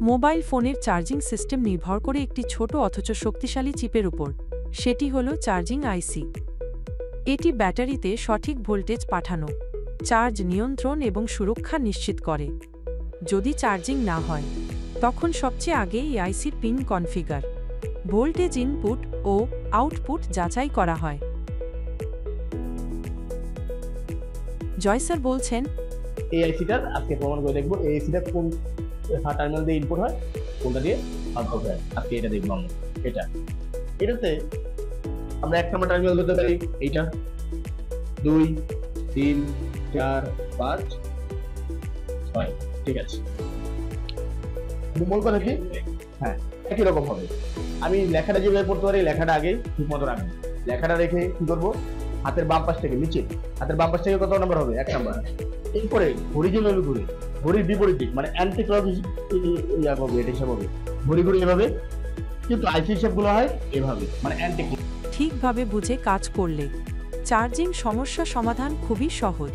Mobile ফোনের charging system নির্ভর করে একটি ছোট অথচ শক্তিশালী চিপের উপর। সেটি হল চার্জিং আইসি। এটি ব্যাটারিতে সঠিক ভোল্টেজ পাঠানো, চার্জ নিয়ন্ত্রণ এবং সুরক্ষা নিশ্চিত করে। যদি চার্জিং না হয়, তখন সবচেয়ে আগে এই আইসির পিন কনফিগার, ভোল্টেজ ইনপুট ও আউটপুট যাচাই করা হয়। জয় স্যার বলছেন, এই আইসিটার আজকে প্রমাণ করে দেখবো এই আইসিটা কোন টার্মিনাল দিয়ে ইনপুট হয়, কোনটা দিয়ে আউটপুট হয়। আজকে এটা দেখবো আমরা। এটাতে আমরা এক নম্বর টার্মিনাল ধরতে পারি এইটা, 2 3 4 5 6। ঠিক আছে, মূল কথা কি? হ্যাঁ, একই রকম হবে। আমি লেখাটা যেভাবে পড়তে পারি, লেখাটা আগে ঠিক মতো রাখবো। লেখাটা রেখে কি করবো, হাতের বাম পাশ থেকে নিচে, হাতের বাম পাশ থেকে কত নাম্বার হবে? 1 নাম্বার। এরপরে ঘড়ি যেভাবে ঘুরে, ঘড়ির বিপরীত দিক মানে অ্যান্টি ক্লক হিসাব হবে। ঘড়ি ঘুরে এভাবে, কিন্তু আইসি হিসাবগুলো হয় এভাবে, মানে অ্যান্টি ক্লক। ঠিকভাবে বুঝে কাজ করলে চার্জিং সমস্যা সমাধান খুবই সহজ।